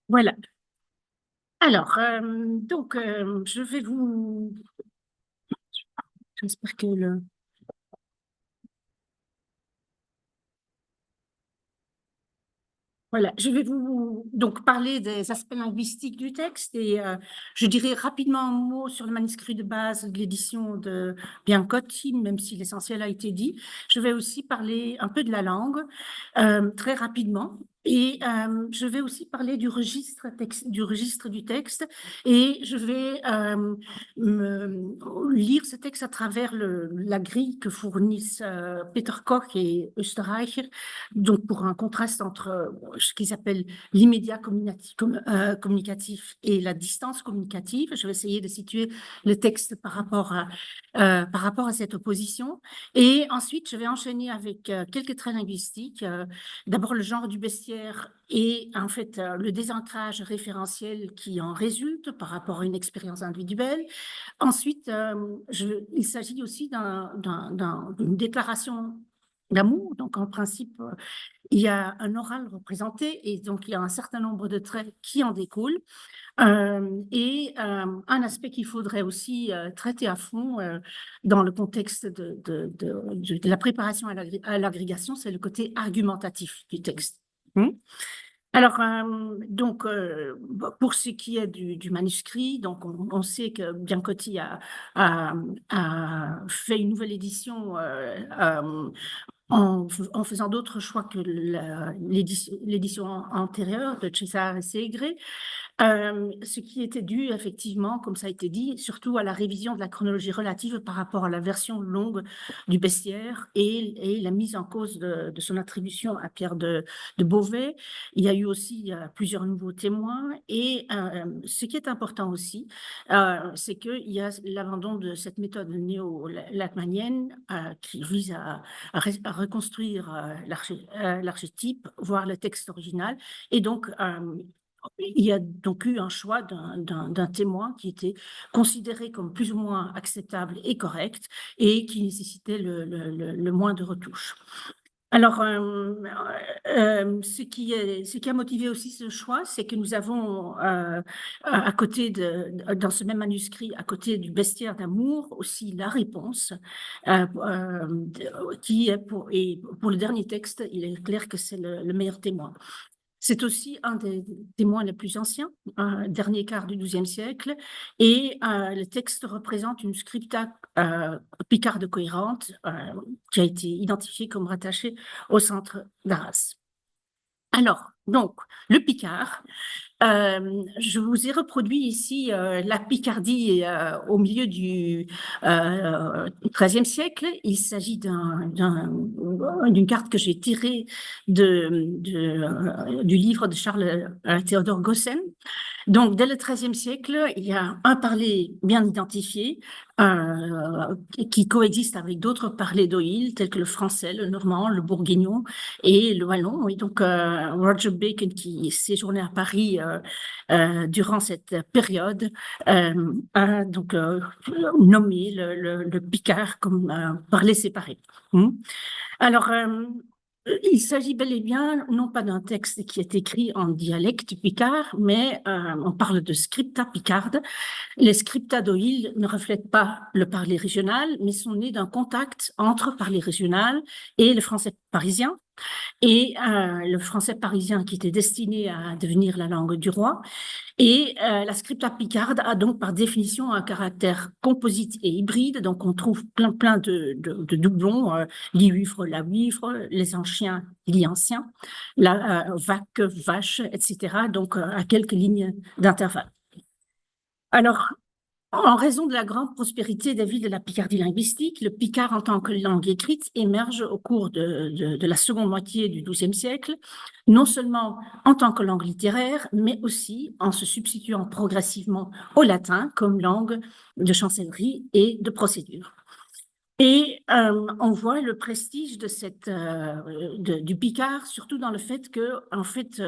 Voilà. Alors, je vais j'espère que voilà, je vais vous donc parler des aspects linguistiques du texte et je dirai rapidement un mot sur le manuscrit de base de l'édition de Biancotti, même si l'essentiel a été dit. Je vais aussi parler un peu de la langue très rapidement. Et je vais aussi parler du registre du texte et je vais lire ce texte à travers la grille que fournissent Peter Koch et Österreicher, donc pour un contraste entre ce qu'ils appellent l'immédiat communicatif et la distance communicative. Je vais essayer de situer le texte par rapport à cette opposition. Et ensuite, je vais enchaîner avec quelques traits linguistiques. D'abord, le genre du bestiaire et en fait le désancrage référentiel qui en résulte par rapport à une expérience individuelle. Ensuite, il s'agit aussi d'une déclaration d'amour. Donc, en principe, il y a un oral représenté et donc il y a un certain nombre de traits qui en découlent. Un aspect qu'il faudrait aussi traiter à fond dans le contexte de la préparation à l'agrégation, c'est le côté argumentatif du texte. Alors, pour ce qui est du manuscrit, donc on sait que Biancotti a fait une nouvelle édition en faisant d'autres choix que l'édition antérieure de Cesare Segre, ce qui était dû effectivement, comme ça a été dit, surtout à la révision de la chronologie relative par rapport à la version longue du bestiaire et la mise en cause de son attribution à Pierre de Beauvais. Il y a eu aussi plusieurs nouveaux témoins et ce qui est important aussi, c'est qu'il y a l'abandon de cette méthode néo-latmanienne qui vise à reconstruire l'archétype, voire le texte original. Et donc, il y a donc eu un choix d'un témoin qui était considéré comme plus ou moins acceptable et correct et qui nécessitait le moins de retouches. Alors, ce qui a motivé aussi ce choix, c'est que nous avons à côté dans ce même manuscrit, à côté du bestiaire d'amour, aussi la réponse, qui est et pour le dernier texte, il est clair que c'est le meilleur témoin. C'est aussi un des témoins les plus anciens, dernier quart du XIIe siècle, et le texte représente une scripta picarde cohérente qui a été identifiée comme rattachée au centre d'Arras. Alors, donc, le Picard, je vous ai reproduit ici la Picardie au milieu du XIIIe siècle. Il s'agit d'une carte que j'ai tirée du livre de Charles Théodore Gossen. Donc, dès le XIIIe siècle, il y a un parler bien identifié qui coexiste avec d'autres parlers d'Oïl, tels que le français, le normand, le bourguignon et le wallon. Et donc, Roger Bacon, qui séjournait à Paris durant cette période, a donc nommé le Picard comme parler séparé. Alors, il s'agit bel et bien, non pas d'un texte qui est écrit en dialecte picard, mais on parle de scripta picarde. Les scripta d'Oïl ne reflètent pas le parler régional, mais sont nés d'un contact entre parler régional et le français parisien. Et le français parisien qui était destiné à devenir la langue du roi. Et la scripta picarde a donc par définition un caractère composite et hybride, donc on trouve plein de doublons, l'iuivre, la huivre, les anciens, l'ancien, la vaque, vache, etc., donc à quelques lignes d'intervalle. Alors, en raison de la grande prospérité des villes de la Picardie linguistique, le picard en tant que langue écrite émerge au cours de la seconde moitié du XIIe siècle, non seulement en tant que langue littéraire, mais aussi en se substituant progressivement au latin comme langue de chancellerie et de procédure. Et on voit le prestige de du Picard, surtout dans le fait que, en fait,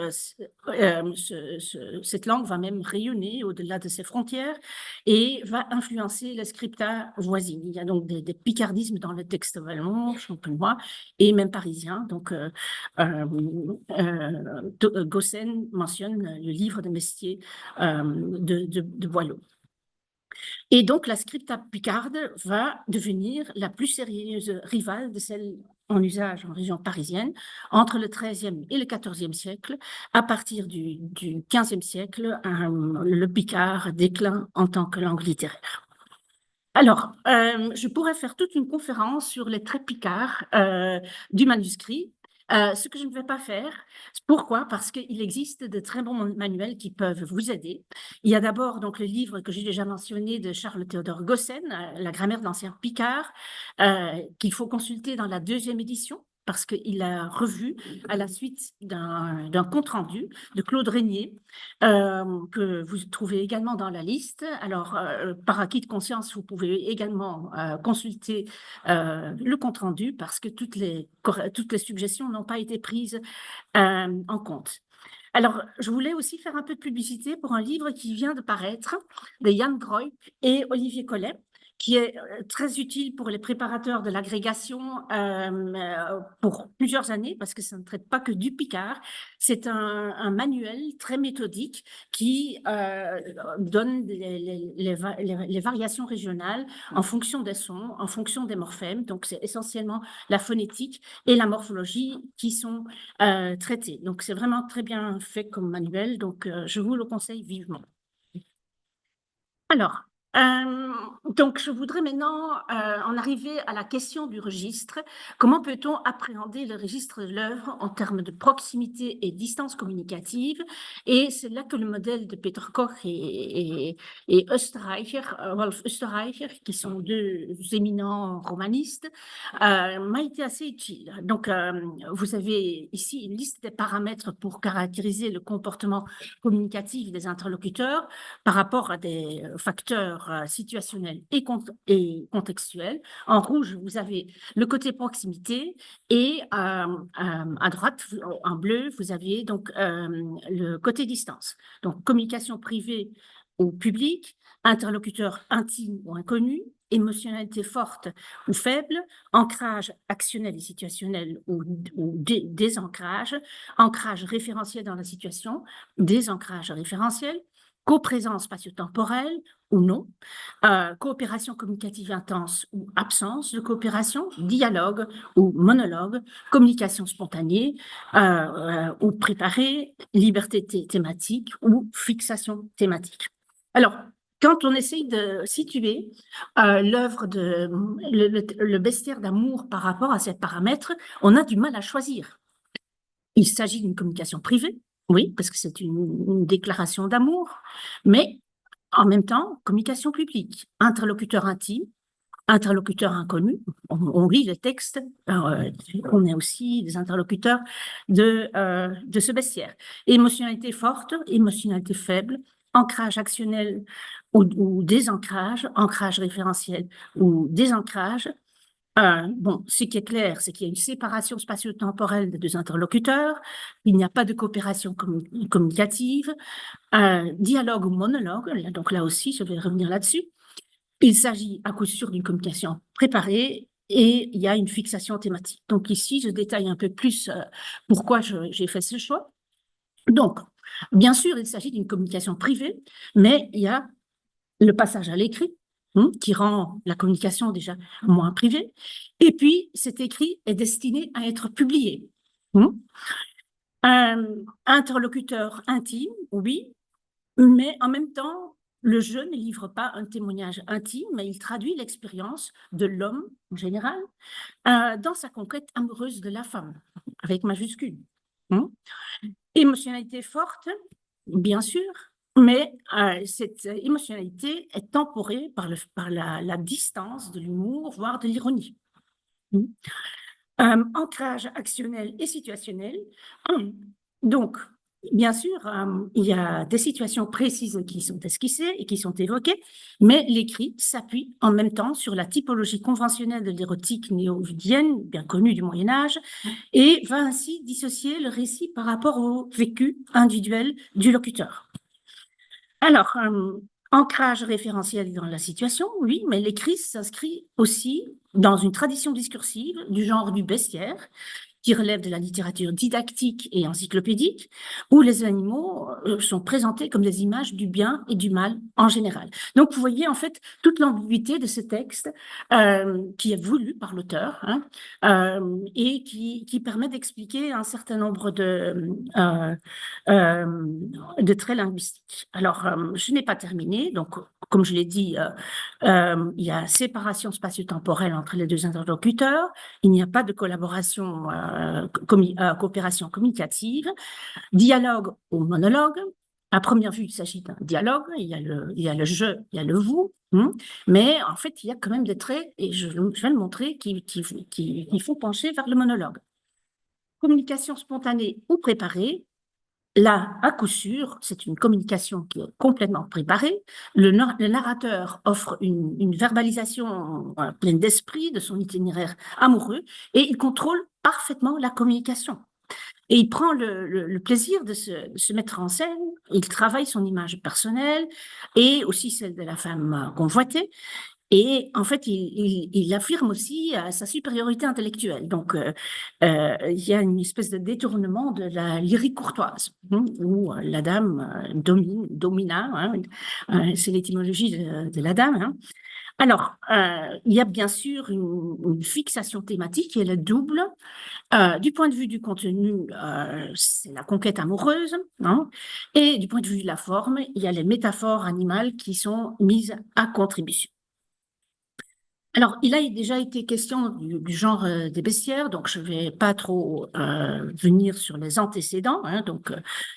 cette langue va même rayonner au-delà de ses frontières et va influencer les scripta voisines. Il y a donc des picardismes dans le texte wallon, champenois et même parisien. Donc, Gossen mentionne le livre de Mestier de Boileau. Et donc, la scripta picarde va devenir la plus sérieuse rivale de celle en usage en région parisienne entre le XIIIe et le XIVe siècle. À partir du XVe siècle, le picard décline en tant que langue littéraire. Alors, je pourrais faire toute une conférence sur les traits picards du manuscrit, ce que je ne vais pas faire. Pourquoi? Parce qu'il existe de très bons manuels qui peuvent vous aider. Il y a d'abord donc le livre que j'ai déjà mentionné de Charles Théodore Gossen, La grammaire de l'ancien picard, qu'il faut consulter dans la 2e édition, parce qu'il a revu à la suite d'un compte-rendu de Claude Régnier, que vous trouvez également dans la liste. Alors, par acquis de conscience, vous pouvez également consulter le compte-rendu parce que toutes les suggestions n'ont pas été prises en compte. Alors, je voulais aussi faire un peu de publicité pour un livre qui vient de paraître de Jan Groyp et Olivier Collet, qui est très utile pour les préparateurs de l'agrégation pour plusieurs années, parce que ça ne traite pas que du picard. C'est un manuel très méthodique qui donne les variations régionales en fonction des sons, en fonction des morphèmes. Donc, c'est essentiellement la phonétique et la morphologie qui sont traités. Donc, c'est vraiment très bien fait comme manuel, donc je vous le conseille vivement. Alors, donc je voudrais maintenant en arriver à la question du registre. Comment peut-on appréhender le registre de l'œuvre en termes de proximité et distance communicative? Et c'est là que le modèle de Peter Koch et Österreicher, Wolf Österreicher, qui sont deux éminents romanistes, m'a été assez utile. Donc, vous avez ici une liste des paramètres pour caractériser le comportement communicatif des interlocuteurs par rapport à des facteurs situationnels et contextuels. En rouge, vous avez le côté proximité et à droite, en bleu, vous avez donc le côté distance. Donc, communication privée ou publique, interlocuteur intime ou inconnu, émotionnalité forte ou faible, ancrage actionnel et situationnel ou désancrage, ancrage référentiel dans la situation, désancrage référentiel, coprésence spatio-temporelle ou non, coopération communicative intense ou absence de coopération, dialogue ou monologue, communication spontanée ou préparée, liberté thématique ou fixation thématique. Alors, quand on essaye de situer l'œuvre le bestiaire d'amour par rapport à ces paramètres, on a du mal à choisir. Il s'agit d'une communication privée, oui, parce que c'est une déclaration d'amour, mais en même temps, communication publique, interlocuteur intime, interlocuteur inconnu. On lit le texte, on est aussi des interlocuteurs de ce bestiaire. Émotionnalité forte, émotionnalité faible, ancrage actionnel ou désancrage, ancrage référentiel ou désancrage. Bon, ce qui est clair, c'est qu'il y a une séparation spatio-temporelle des deux interlocuteurs, il n'y a pas de coopération communicative, dialogue ou monologue, donc là aussi, je vais revenir là-dessus. Il s'agit à coup sûr d'une communication préparée et il y a une fixation thématique. Donc ici, je détaille un peu plus pourquoi j'ai fait ce choix. Donc, bien sûr, il s'agit d'une communication privée, mais il y a le passage à l'écrit, qui rend la communication déjà moins privée. Et puis, cet écrit est destiné à être publié. Interlocuteur intime, oui, mais en même temps, le jeu ne livre pas un témoignage intime, mais il traduit l'expérience de l'homme, en général, dans sa conquête amoureuse de la femme, avec majuscule. Émotionnalité forte, bien sûr, mais cette émotionnalité est temporée par la distance de l'humour, voire de l'ironie. Ancrage actionnel et situationnel. Donc, Bien sûr, il y a des situations précises qui sont esquissées et qui sont évoquées, mais l'écrit s'appuie en même temps sur la typologie conventionnelle de l'érotique néo-ovidienne, bien connue du Moyen Âge, et va ainsi dissocier le récit par rapport au vécu individuel du locuteur. Alors, ancrage référentiel dans la situation, oui, mais l'écrit s'inscrit aussi dans une tradition discursive du genre du bestiaire, qui relève de la littérature didactique et encyclopédique, où les animaux sont présentés comme des images du bien et du mal en général. Donc, vous voyez en fait toute l'ambiguïté de ce texte qui est voulu par l'auteur, hein, et qui permet d'expliquer un certain nombre de traits linguistiques. Alors, je n'ai pas terminé, donc comme je l'ai dit, il y a séparation spatio-temporelle entre les deux interlocuteurs, il n'y a pas de collaboration, coopération communicative, dialogue ou monologue. À première vue, il s'agit d'un dialogue, il y a le je, il y a le vous, mais en fait, il y a quand même des traits, et je vais le montrer, qui font pencher vers le monologue. Communication spontanée ou préparée. Là, à coup sûr, c'est une communication qui est complètement préparée. Le narrateur offre une verbalisation pleine d'esprit de son itinéraire amoureux et il contrôle parfaitement la communication. Et il prend le plaisir de se mettre en scène, il travaille son image personnelle et aussi celle de la femme convoitée. Et en fait, il affirme aussi sa supériorité intellectuelle. Donc, il y a une espèce de détournement de la lyrique courtoise, où la dame domina, hein, c'est l'étymologie de la dame. Hein. Alors, il y a bien sûr une fixation thématique qui est la double. Du point de vue du contenu, c'est la conquête amoureuse, hein, et du point de vue de la forme, il y a les métaphores animales qui sont mises à contribution. Alors, il a déjà été question du genre des bestiaires, donc je ne vais pas trop venir sur les antécédents. Hein, donc,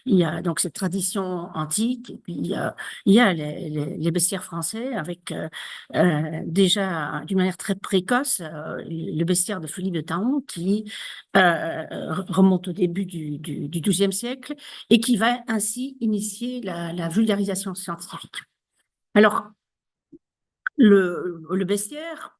il y a donc cette tradition antique, et puis il y a les bestiaires français avec déjà d'une manière très précoce le bestiaire de Philippe de Taon qui remonte au début du XIIe siècle et qui va ainsi initier la vulgarisation scientifique. Alors, le bestiaire,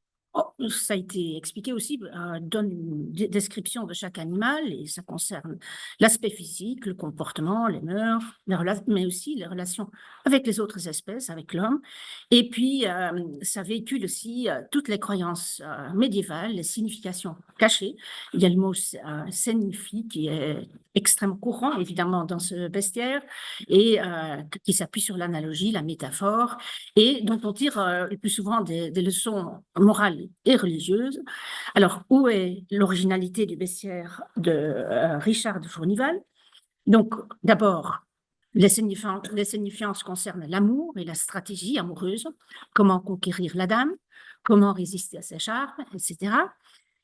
ça a été expliqué aussi, donne une description de chaque animal et ça concerne l'aspect physique, le comportement, les mœurs, mais aussi les relations avec les autres espèces, avec l'homme. Et puis, ça véhicule aussi toutes les croyances médiévales, les significations cachées. Il y a le mot signifie qui est extrêmement courant, évidemment, dans ce bestiaire et qui s'appuie sur l'analogie, la métaphore et dont on tire le plus souvent des leçons morales et religieuses. Alors, où est l'originalité du bestiaire de Richard de Fournival? Donc, d'abord, les signifiances concernent l'amour et la stratégie amoureuse, comment conquérir la dame, comment résister à ses charmes, etc.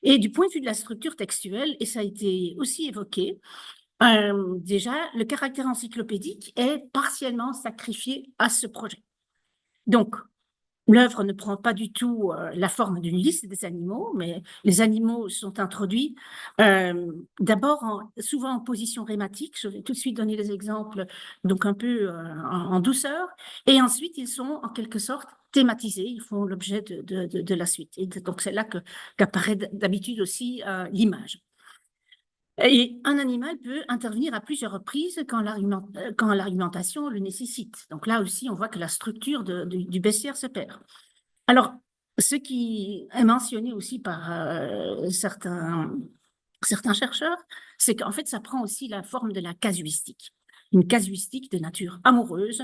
Et du point de vue de la structure textuelle, et ça a été aussi évoqué, déjà, le caractère encyclopédique est partiellement sacrifié à ce projet. Donc, l'œuvre ne prend pas du tout la forme d'une liste des animaux, mais les animaux sont introduits d'abord souvent en position rématique. Je vais tout de suite donner des exemples, donc un peu en douceur. Et ensuite, ils sont en quelque sorte thématisés, ils font l'objet de la suite. Et donc, c'est là qu'apparaît d'habitude aussi l'image. Et un animal peut intervenir à plusieurs reprises quand l'argumentation le nécessite. Donc là aussi, on voit que la structure du bestiaire se perd. Alors, ce qui est mentionné aussi par certains chercheurs, c'est qu'en fait, ça prend aussi la forme de la casuistique. Une casuistique de nature amoureuse,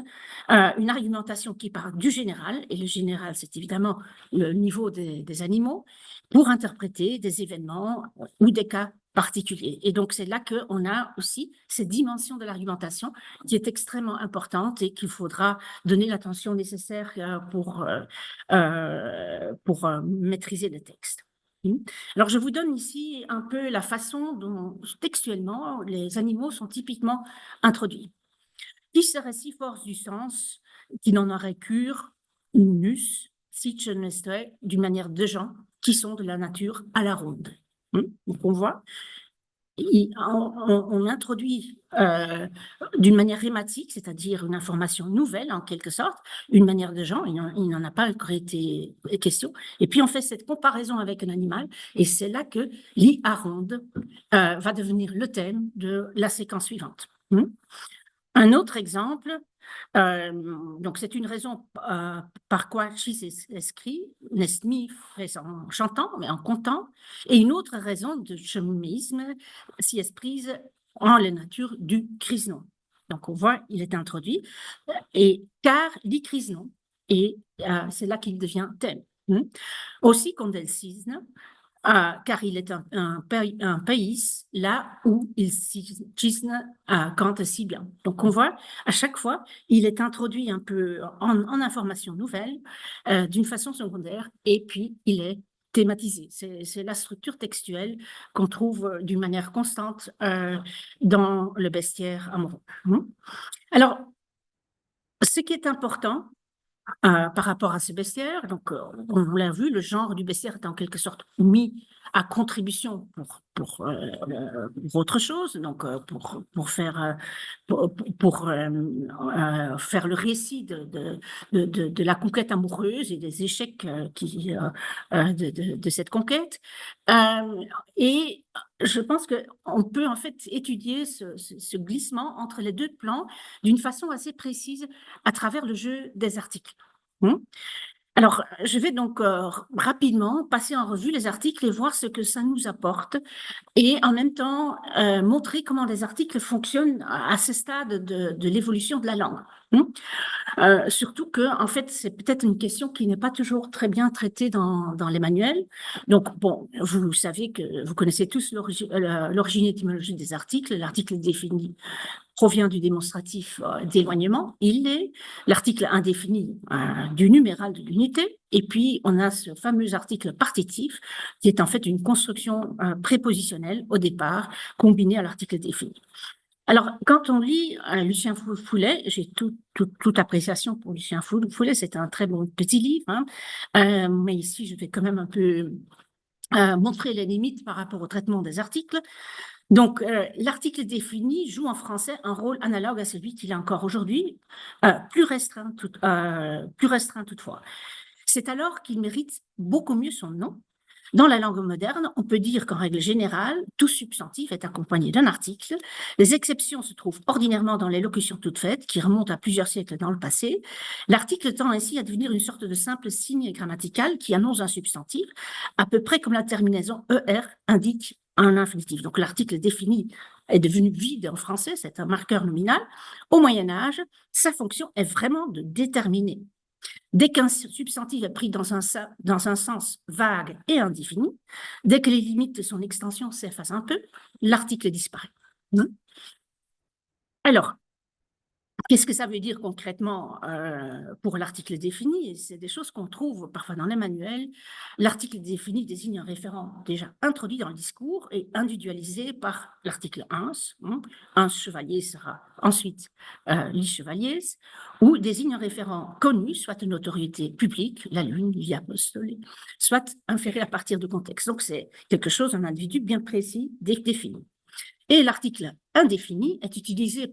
une argumentation qui part du général, et le général, c'est évidemment le niveau des animaux, pour interpréter des événements ou des cas particuliers. Et donc, c'est là qu'on a aussi cette dimension de l'argumentation qui est extrêmement importante et qu'il faudra donner l'attention nécessaire pour maîtriser le texte. Alors, je vous donne ici un peu la façon dont textuellement les animaux sont typiquement introduits. Qui serait si force du sens, qui n'en aurait cure, nus, si je ne serait d'une manière de gens qui sont de la nature à la ronde. Donc, on voit on introduit d'une manière thématique, c'est-à-dire une information nouvelle en quelque sorte, une manière de genre, il n'en a pas encore été question, et puis on fait cette comparaison avec un animal, et c'est là que l'IA ronde va devenir le thème de la séquence suivante. Un autre exemple, donc c'est une raison par quoi Chi écrit, Nesmi fait ça en chantant, mais en comptant, et une autre raison de chemisme si est prise en la nature du crisnon. Donc on voit, il est introduit, et car l'icrisnon, et c'est là qu'il devient thème. Aussi, Condelcisne, car il est un pays là où il cisne cante si bien. Donc on voit, à chaque fois, il est introduit un peu en information nouvelle, d'une façon secondaire, et puis il est thématisé. C'est la structure textuelle qu'on trouve d'une manière constante dans le bestiaire amoureux. Alors, ce qui est important, par rapport à ce bestiaire. Donc, on l'a vu, le genre du bestiaire est en quelque sorte mis à contribution pour autre chose, donc pour faire, faire le récit de la conquête amoureuse et des échecs de cette conquête. Et je pense qu'on peut en fait étudier ce glissement entre les deux plans d'une façon assez précise à travers le jeu des articles. Alors, je vais donc rapidement passer en revue les articles et voir ce que ça nous apporte et en même temps montrer comment les articles fonctionnent à ce stade de l'évolution de la langue. Surtout que, en fait, c'est peut-être une question qui n'est pas toujours très bien traitée dans les manuels. Donc, bon, vous savez que vous connaissez tous l'origine étymologique des articles. L'article défini provient du démonstratif d'éloignement, il est, l'article indéfini du numéral de l'unité, et puis on a ce fameux article partitif qui est en fait une construction prépositionnelle au départ, combinée à l'article défini. Alors, quand on lit Lucien Foulet, j'ai toute appréciation pour Lucien Foulet, c'est un très bon petit livre, mais ici je vais quand même un peu montrer les limites par rapport au traitement des articles. Donc, l'article défini joue en français un rôle analogue à celui qu'il a encore aujourd'hui, plus restreint toutefois. C'est alors qu'il mérite beaucoup mieux son nom. Dans la langue moderne, on peut dire qu'en règle générale, tout substantif est accompagné d'un article. Les exceptions se trouvent ordinairement dans les locutions toutes faites, qui remontent à plusieurs siècles dans le passé. L'article tend ainsi à devenir une sorte de simple signe grammatical qui annonce un substantif, à peu près comme la terminaison ER indique un infinitif. Donc l'article défini est devenu vide en français, c'est un marqueur nominal. Au Moyen-Âge, sa fonction est vraiment de déterminer. Dès qu'un substantif est pris dans un sens vague et indéfini, dès que les limites de son extension s'effacent un peu, l'article disparaît. Alors, qu'est-ce que ça veut dire concrètement pour l'article défini? C'est des choses qu'on trouve parfois dans les manuels. L'article défini désigne un référent déjà introduit dans le discours et individualisé par l'article 1. Un chevalier sera ensuite les chevaliers, ou désigne un référent connu, soit une autorité publique, la lune, via apostolée, soit inféré à partir du contexte. Donc c'est quelque chose, un individu bien précis, défini. Et l'article indéfini est utilisé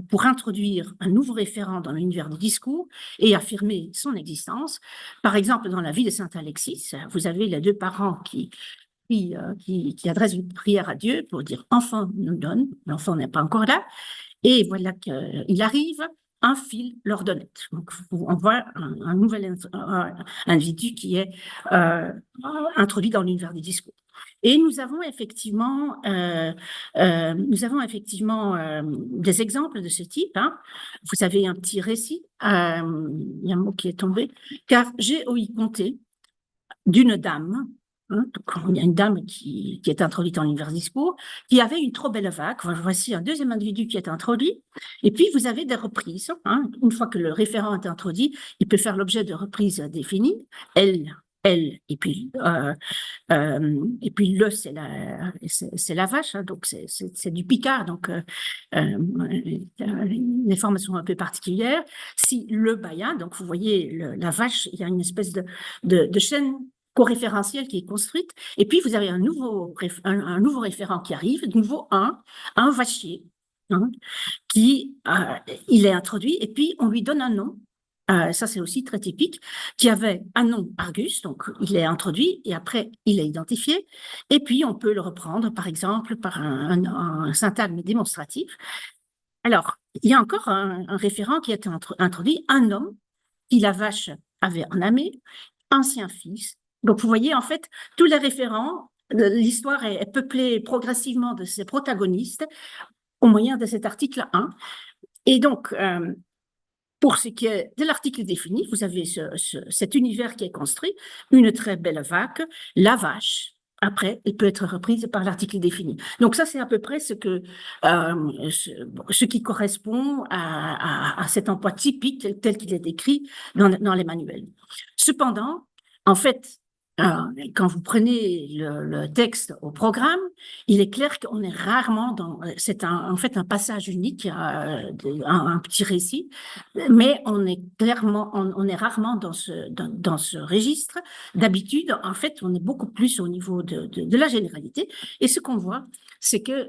pour introduire un nouveau référent dans l'univers du discours et affirmer son existence. Par exemple, dans la vie de saint Alexis, vous avez les deux parents qui adressent une prière à Dieu pour dire « enfant nous donne », l'enfant n'est pas encore là, et voilà qu'il arrive, un fil l'ordonnette. Donc, on voit un nouvel individu qui est introduit dans l'univers du discours. Et nous avons effectivement des exemples de ce type. Vous avez un petit récit, il y a un mot qui est tombé, car j'ai ouï conter d'une dame. Donc, il y a une dame qui est introduite dans l'univers discours, qui avait une trop belle vague. Voici un deuxième individu qui est introduit. Et puis, vous avez des reprises. Une fois que le référent est introduit, il peut faire l'objet de reprises définies. Elle, et puis le, c'est la vache, donc c'est du Picard, donc les formes sont un peu particulières. Si le baya, donc vous voyez la vache, il y a une espèce de chaîne coréférentielle qui est construite, et puis vous avez un nouveau référent qui arrive, de nouveau un vachier, hein, il est introduit, et puis on lui donne un nom. Ça, c'est aussi très typique, qui avait un nom Argus, donc il est introduit, et après, il est identifié, et puis on peut le reprendre, par exemple, par un syntagme démonstratif. Alors, il y a encore un référent qui a été introduit, un homme, qui la vache avait en amé, ancien fils. Donc, vous voyez, en fait, tous les référents, l'histoire est peuplée progressivement de ces protagonistes au moyen de cet article 1. Et donc, pour ce qui est de l'article défini, vous avez cet univers qui est construit, une très belle vague, la vache. Après, elle peut être reprise par l'article défini. Donc ça, c'est à peu près ce qui correspond à cet emploi typique tel qu'il est décrit dans les manuels. Cependant, en fait, quand vous prenez le texte au programme, il est clair qu'on est rarement c'est en fait un passage unique, un petit récit, mais on est rarement dans ce registre. D'habitude, en fait, on est beaucoup plus au niveau de la généralité. Et ce qu'on voit, c'est que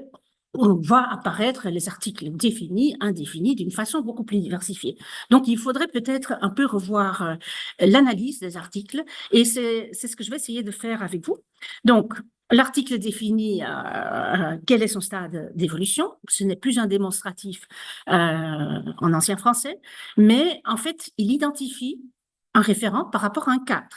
on voit apparaître les articles définis, indéfinis, d'une façon beaucoup plus diversifiée. Donc, il faudrait peut-être un peu revoir l'analyse des articles, et c'est ce que je vais essayer de faire avec vous. Donc, l'article définit quel est son stade d'évolution. Ce n'est plus un démonstratif en ancien français, mais en fait, il identifie un référent par rapport à un cadre.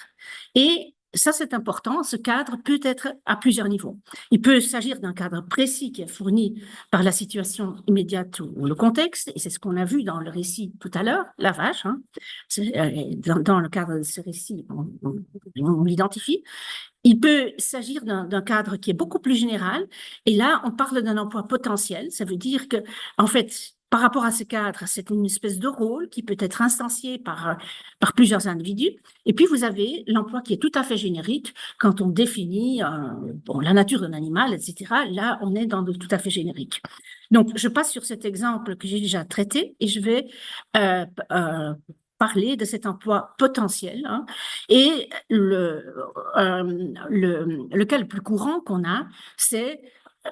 Et ça, c'est important. Ce cadre peut être à plusieurs niveaux. Il peut s'agir d'un cadre précis qui est fourni par la situation immédiate ou le contexte, et c'est ce qu'on a vu dans le récit tout à l'heure, la vache. Hein. Dans le cadre de ce récit, on l'identifie. Il peut s'agir d'un cadre qui est beaucoup plus général, et là, on parle d'un emploi potentiel. Ça veut dire que, en fait, par rapport à ce cadre, c'est une espèce de rôle qui peut être instancié par plusieurs individus. Et puis, vous avez l'emploi qui est tout à fait générique quand on définit la nature d'un animal, etc. Là, on est dans le tout à fait générique. Donc, je passe sur cet exemple que j'ai déjà traité et je vais parler de cet emploi potentiel. Hein, et le cas le plus courant qu'on a, c'est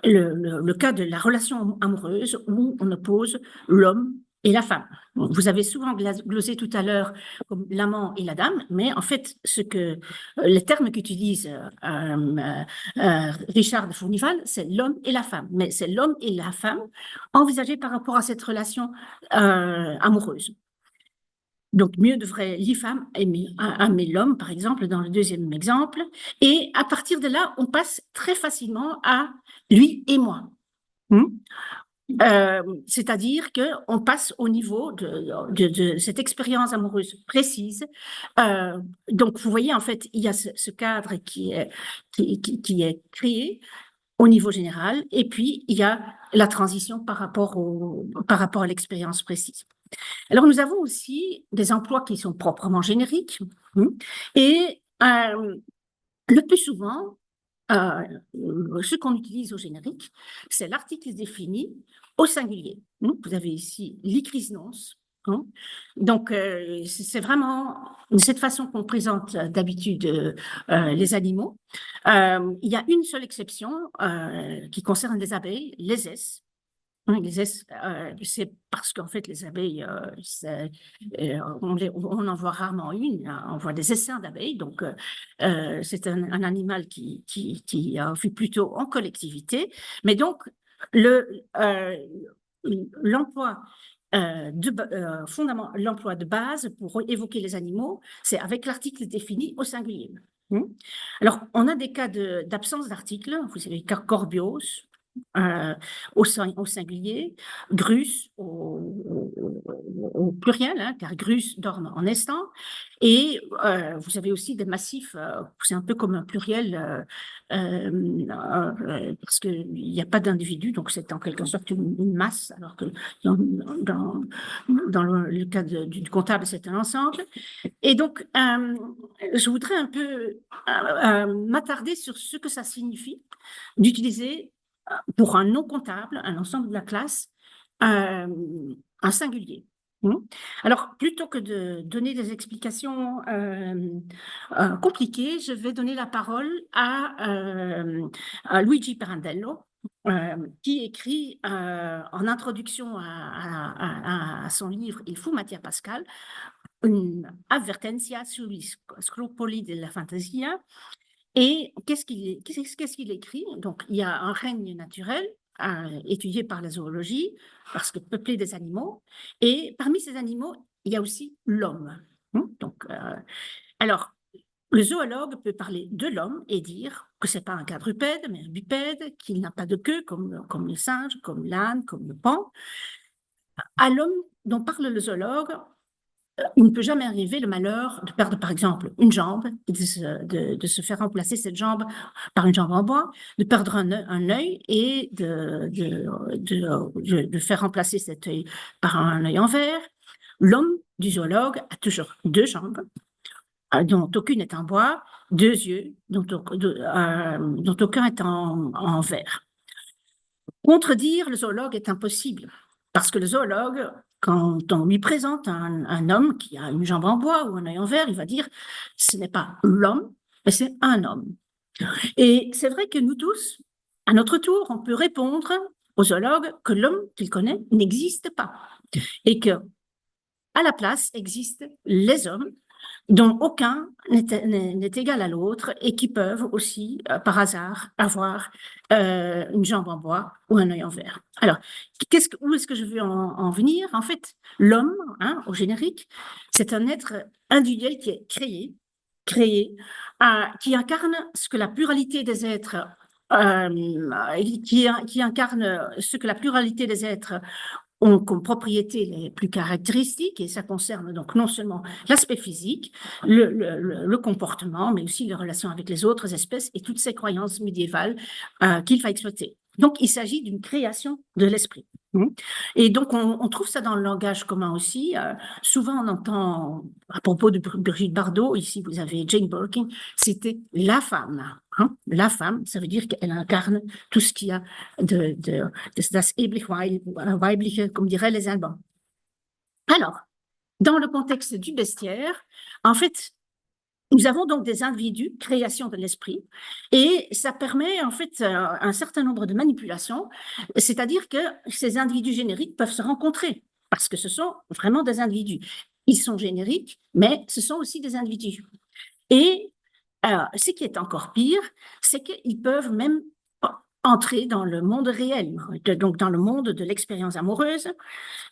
le cas de la relation amoureuse où on oppose l'homme et la femme. Vous avez souvent glosé tout à l'heure comme l'amant et la dame, mais en fait, les termes qu'utilise Richard de Fournival, c'est l'homme et la femme, mais c'est l'homme et la femme envisagés par rapport à cette relation amoureuse. Donc, mieux devrait les femmes aimer l'homme, par exemple, dans le deuxième exemple. Et à partir de là, on passe très facilement à lui et moi. C'est-à-dire qu'on passe au niveau de cette expérience amoureuse précise. Donc, vous voyez, en fait, il y a ce cadre qui est créé au niveau général, et puis il y a la transition par rapport à l'expérience précise. Alors, nous avons aussi des emplois qui sont proprement génériques, et le plus souvent, ce qu'on utilise au générique, c'est l'article défini au singulier. Vous avez ici l'icris nons. Donc, c'est vraiment de cette façon qu'on présente d'habitude les animaux. Il y a une seule exception qui concerne les abeilles, les S. C'est parce qu'en fait, les abeilles, on en voit rarement une, on voit des essaims d'abeilles, donc c'est un animal qui vit plutôt en collectivité. Mais donc, l'emploi l'emploi de base pour évoquer les animaux, c'est avec l'article défini au singulier. Alors, on a des cas d'absence d'article, vous savez, corbios, au singulier, grus au pluriel, hein, car grus dorment en nestant, et vous avez aussi des massifs, c'est un peu comme un pluriel, parce qu'il n'y a pas d'individu, donc c'est en quelque sorte une masse, alors que dans le cas du comptable, c'est un ensemble. Et donc, je voudrais un peu m'attarder sur ce que ça signifie d'utiliser pour un non comptable, un ensemble de la classe, un singulier. Alors, plutôt que de donner des explications compliquées, je vais donner la parole à Luigi Pirandello, qui écrit en introduction à son livre Il Fumatia Pascal, une advertencia sugli scrupoli della fantasia. Et qu'est-ce qu'il écrit? Donc, il y a un règne naturel étudié par la zoologie, parce que peuplé des animaux, et parmi ces animaux, il y a aussi l'homme. Donc, alors, le zoologue peut parler de l'homme et dire que ce n'est pas un quadrupède, mais un bipède, qu'il n'a pas de queue comme le singe, comme l'âne, comme le paon. À l'homme dont parle le zoologue, il ne peut jamais arriver le malheur de perdre, par exemple, une jambe, et de se faire remplacer cette jambe par une jambe en bois, de perdre un œil et de faire remplacer cet œil par un œil en verre. L'homme du zoologue a toujours deux jambes, dont aucune est en bois, deux yeux, dont aucun est en verre. Contredire le zoologue est impossible, parce que le zoologue, quand on lui présente un homme qui a une jambe en bois ou un œil en verre, il va dire ce n'est pas l'homme, mais c'est un homme. Et c'est vrai que nous tous, à notre tour, on peut répondre au zoologue que l'homme qu'il connaît n'existe pas et que à la place existent les hommes dont aucun n'est égal à l'autre et qui peuvent aussi, par hasard, avoir une jambe en bois ou un œil en verre. Alors, où est-ce que je veux en venir? En fait, l'homme, au générique, c'est un être individuel qui est qui incarne ce que la pluralité des êtres qui incarne ce que la pluralité des êtres ont comme propriétés les plus caractéristiques, et ça concerne donc non seulement l'aspect physique, le comportement, mais aussi les relations avec les autres espèces et toutes ces croyances médiévales qu'il va exploiter. Donc, il s'agit d'une création de l'esprit. Et donc, on trouve ça dans le langage commun aussi. Souvent, on entend, à propos de Brigitte Bardot, ici, vous avez Jane Birkin, c'était la femme. La femme, ça veut dire qu'elle incarne tout ce qu'il y a das Weibliche, comme diraient les Allemands. Alors, dans le contexte du bestiaire, en fait, nous avons donc des individus, création de l'esprit, et ça permet en fait un certain nombre de manipulations, c'est-à-dire que ces individus génériques peuvent se rencontrer, parce que ce sont vraiment des individus. Ils sont génériques, mais ce sont aussi des individus. Et ce qui est encore pire, c'est qu'ils peuvent même entrer dans le monde réel, donc dans le monde de l'expérience amoureuse.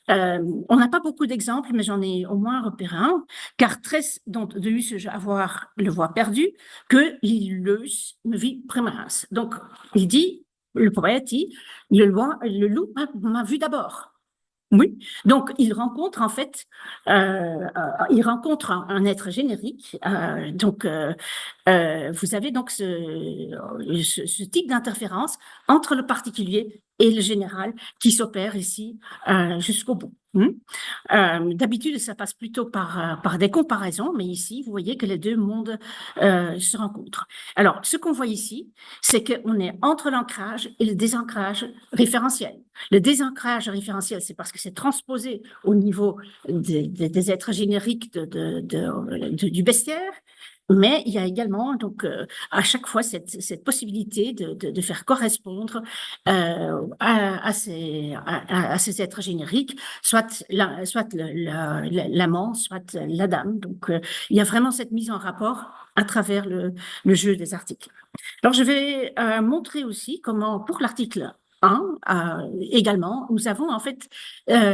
On n'a pas beaucoup d'exemples, mais j'en ai au moins repéré un, car tres dont de avoir le voix perdu, que l'illeus me vit primas. Donc, il dit, le poète dit, le loup m'a vu d'abord. Oui, donc il rencontre en fait, il rencontre un être générique. Vous avez donc ce type d'interférence entre le particulier et le général qui s'opère ici jusqu'au bout. D'habitude, ça passe plutôt par des comparaisons, mais ici, vous voyez que les deux mondes se rencontrent. Alors, ce qu'on voit ici, c'est qu'on est entre l'ancrage et le désancrage référentiel. Le désancrage référentiel, c'est parce que c'est transposé au niveau des êtres génériques du bestiaire. Mais il y a également donc à chaque fois cette possibilité de faire correspondre à ces êtres génériques, soit l'amant, soit la dame. Donc il y a vraiment cette mise en rapport à travers le jeu des articles. Alors je vais montrer aussi comment pour l'article 1 également, nous avons en fait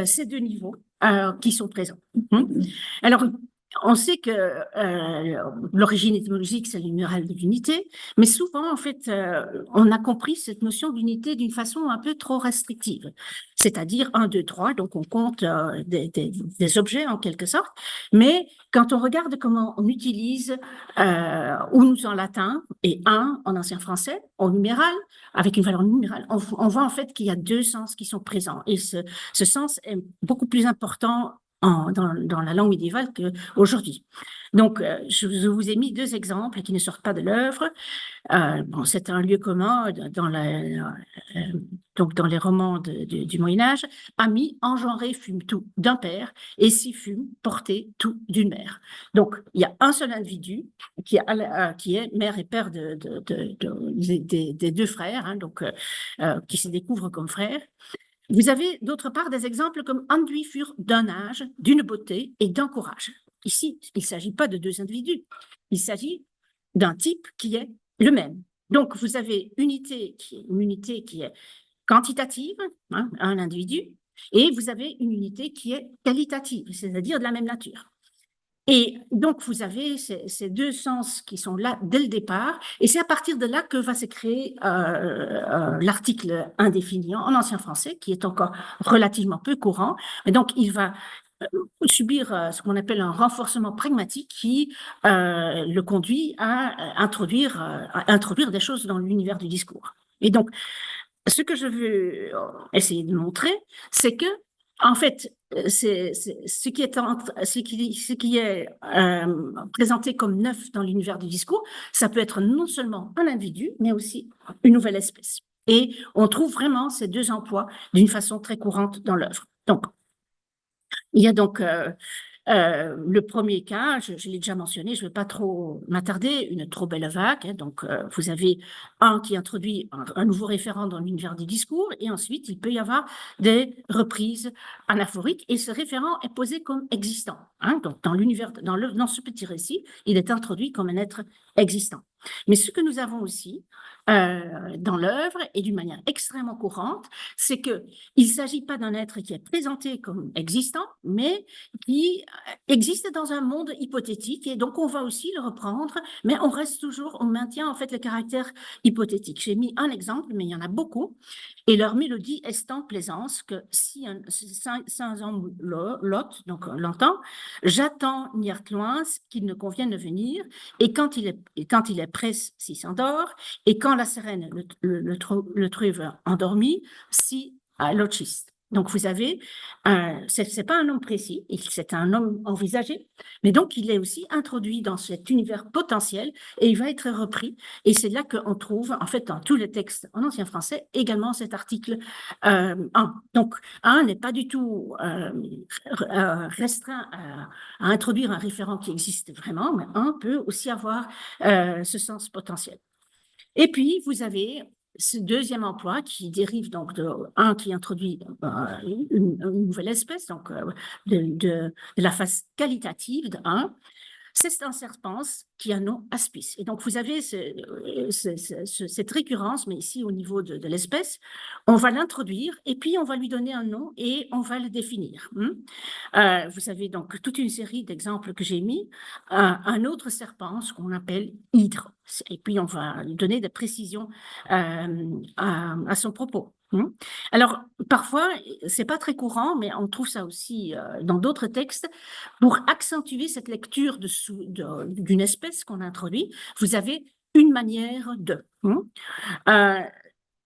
ces deux niveaux qui sont présents. Alors, on sait que l'origine étymologique, c'est le numéral de l'unité, mais souvent, en fait, on a compris cette notion d'unité d'une façon un peu trop restrictive, c'est-à-dire 1, 2, 3, donc on compte des objets en quelque sorte, mais quand on regarde comment on utilise unus en latin et un en ancien français, au numéral, avec une valeur numérale, on voit en fait qu'il y a deux sens qui sont présents, et ce sens est beaucoup plus important dans la langue médiévale qu'aujourd'hui. Donc, je vous ai mis deux exemples qui ne sortent pas de l'œuvre. Bon, c'est un lieu commun donc dans les romans du Moyen-Âge. Ami, engendré fume tout d'un père, et si fume, porté tout d'une mère. Donc, il y a un seul individu qui est mère et père des deux frères, hein, donc, qui se découvrent comme frères. Vous avez d'autre part des exemples comme enduits furent d'un âge, d'une beauté et d'un courage. Ici, il ne s'agit pas de deux individus, il s'agit d'un type qui est le même. Donc, vous avez une unité qui est quantitative, hein, un individu, et vous avez une unité qui est qualitative, c'est-à-dire de la même nature. Et donc, vous avez ces deux sens qui sont là dès le départ, et c'est à partir de là que va se créer l'article indéfini en ancien français, qui est encore relativement peu courant. Et donc, il va subir ce qu'on appelle un renforcement pragmatique qui le conduit à introduire des choses dans l'univers du discours. Et donc, ce que je veux essayer de montrer, c'est que, en fait, ce qui est présenté comme neuf dans l'univers du discours, ça peut être non seulement un individu, mais aussi une nouvelle espèce. Et on trouve vraiment ces deux emplois d'une façon très courante dans l'œuvre. Donc, il y a donc le premier cas, je l'ai déjà mentionné, je ne vais pas trop m'attarder, une trop belle vague. Hein, donc, vous avez un qui introduit un nouveau référent dans l'univers du discours, et ensuite, il peut y avoir des reprises anaphoriques, et ce référent est posé comme existant. Hein, donc, dans ce petit récit, il est introduit comme un être existant. Mais ce que nous avons aussi dans l'œuvre, et d'une manière extrêmement courante, c'est qu'il ne s'agit pas d'un être qui est présenté comme existant, mais qui existe dans un monde hypothétique, et donc on va aussi le reprendre, mais on maintient en fait le caractère hypothétique. J'ai mis un exemple, mais il y en a beaucoup, et leur mélodie est en plaisance que si un Saint-Jean Lot, donc l'entend, j'attends loin qu'il ne convienne de venir, et quand il est prêt, s'il s'endort, et quand la sirène le trouve endormi, si à l'auchiste. Donc, vous avez, c'est pas un homme précis, c'est un homme envisagé, mais donc il est aussi introduit dans cet univers potentiel et il va être repris. Et c'est là qu'on trouve, en fait, dans tous les textes en ancien français, également cet article 1. Donc, 1 n'est pas du tout restreint à introduire un référent qui existe vraiment, mais 1 peut aussi avoir ce sens potentiel. Et puis, vous avez ce deuxième emploi qui dérive donc de un qui introduit une nouvelle espèce, donc de la phase qualitative de 1. C'est un serpent qui a nom aspis. Et donc, vous avez cette récurrence, mais ici, au niveau de l'espèce, on va l'introduire et puis on va lui donner un nom et on va le définir. Vous avez donc toute une série d'exemples que j'ai mis. Un autre serpent, ce qu'on appelle hydre. Et puis, on va lui donner des précisions à son propos. Alors, parfois, c'est pas très courant, mais on trouve ça aussi dans d'autres textes. Pour accentuer cette lecture d'une espèce qu'on introduit, vous avez une manière de.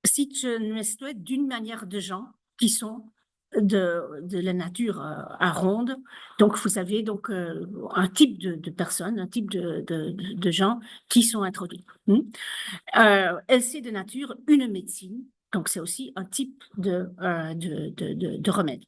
Si je ne souhaite d'une manière de gens qui sont de la nature ronde. Donc, vous avez donc un type de personnes, un type de gens qui sont introduits. Elle c'est de nature une médecine. Donc, c'est aussi un type de remède.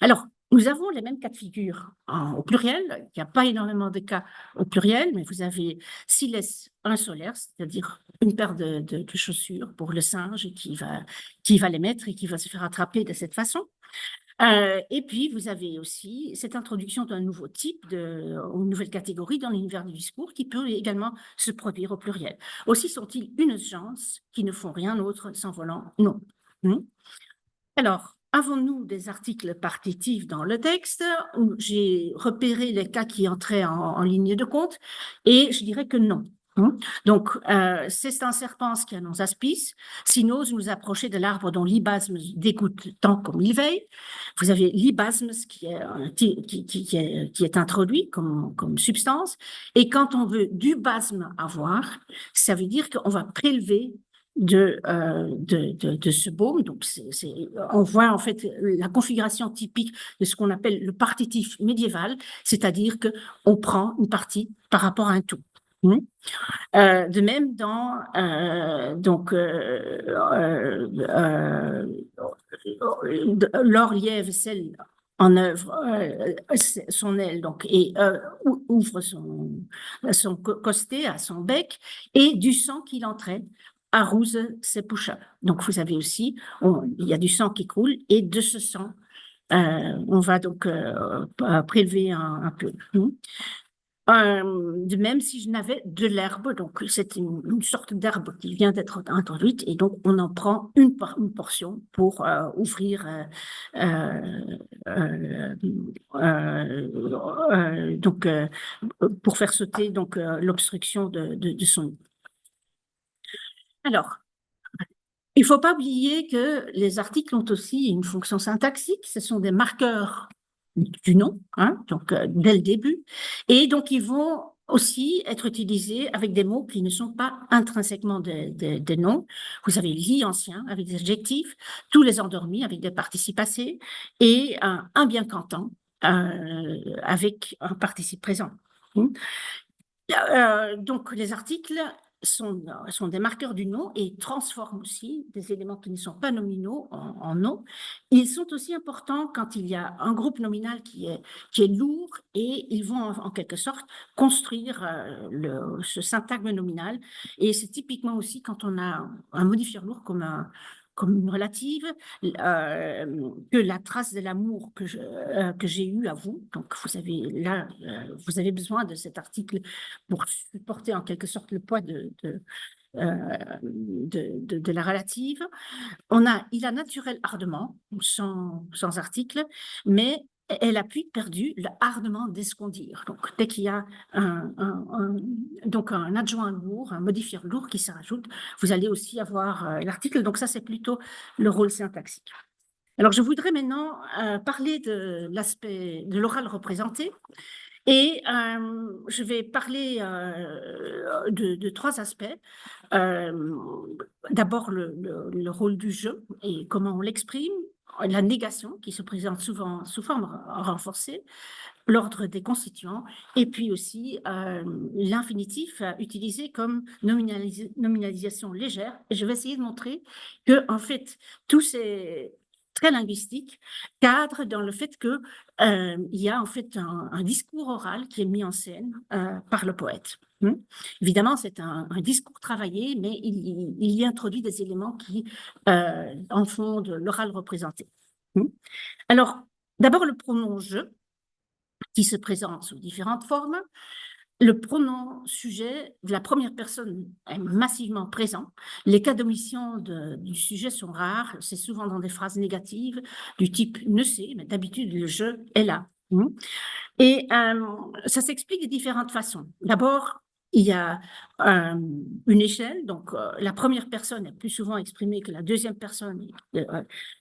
Alors, nous avons les mêmes cas de figure au pluriel. Il n'y a pas énormément de cas au pluriel, mais vous avez s'il laisse un solaire, c'est-à-dire une paire de chaussures pour le singe qui va les mettre et qui va se faire attraper de cette façon. Et puis, vous avez aussi cette introduction d'un nouveau type, une nouvelle catégorie dans l'univers du discours qui peut également se produire au pluriel. Aussi sont-ils une chance qui ne font rien d'autre s'envolant non. Alors, avons-nous des articles partitifs dans le texte? J'ai repéré les cas qui entraient en ligne de compte et je dirais que non. Donc, c'est un serpent qui annonce aspis, s'il n'ose nous approcher de l'arbre dont l'ibasme dégoûte tant comme il veille. Vous avez l'ibasme qui est introduit comme substance, et quand on veut du basme avoir, ça veut dire qu'on va prélever de ce baume. Donc, on voit en fait la configuration typique de ce qu'on appelle le partitif médiéval, c'est-à-dire qu'on prend une partie par rapport à un tout. De même, Laure Lièvre scelle en œuvre son aile donc, et ouvre son costé à son bec, et du sang qu'il entraîne arrose ses push-ups. Donc, vous avez aussi, il y a du sang qui coule, et de ce sang, on va donc prélever un peu. De même si je n'avais de l'herbe, donc c'est une sorte d'herbe qui vient d'être introduite, et donc on en prend une portion pour ouvrir, donc pour faire sauter donc l'obstruction de son nid. Alors, il ne faut pas oublier que les articles ont aussi une fonction syntaxique. Ce sont des marqueurs du nom, donc dès le début. Et donc, ils vont aussi être utilisés avec des mots qui ne sont pas intrinsèquement des noms. Vous avez lit ancien avec des adjectifs, tous les endormis avec des participes passés, et un bien cantant avec un participe présent. Donc, les articles sont des marqueurs du nom et transforment aussi des éléments qui ne sont pas nominaux en noms. Ils sont aussi importants quand il y a un groupe nominal qui est lourd, et ils vont en quelque sorte construire ce syntagme nominal. Et c'est typiquement aussi quand on a un modifieur lourd comme une relative, que la trace de l'amour que j'ai eu à vous. Donc, vous avez besoin de cet article pour supporter en quelque sorte le poids de la relative. Il a naturel ardemment, sans article, mais elle a puis perdu le ardemment d'escondir. Donc, dès qu'il y a donc un adjoint lourd, un modifieur lourd qui se rajoute, vous allez aussi avoir l'article. Donc, ça, c'est plutôt le rôle syntaxique. Alors, je voudrais maintenant parler de l'aspect de l'oral représenté. Et je vais parler de trois aspects. D'abord, le rôle du jeu et comment on l'exprime, la négation qui se présente souvent sous forme renforcée, l'ordre des constituants, et puis aussi l'infinitif utilisé comme nominalisation légère. Et je vais essayer de montrer que, en fait, tous ces très linguistiques cadrent dans le fait que il y a en fait un discours oral qui est mis en scène par le poète. Évidemment, c'est un discours travaillé, mais il y introduit des éléments qui en font de l'oral représenté. Alors, d'abord le pronom « je », qui se présente sous différentes formes. Le pronom sujet de la première personne est massivement présent. Les cas d'omission du sujet sont rares. C'est souvent dans des phrases négatives du type « ne sais », mais d'habitude, le « je » est là. Et ça s'explique de différentes façons. D'abord, il y a une échelle, donc la première personne est plus souvent exprimée que la deuxième personne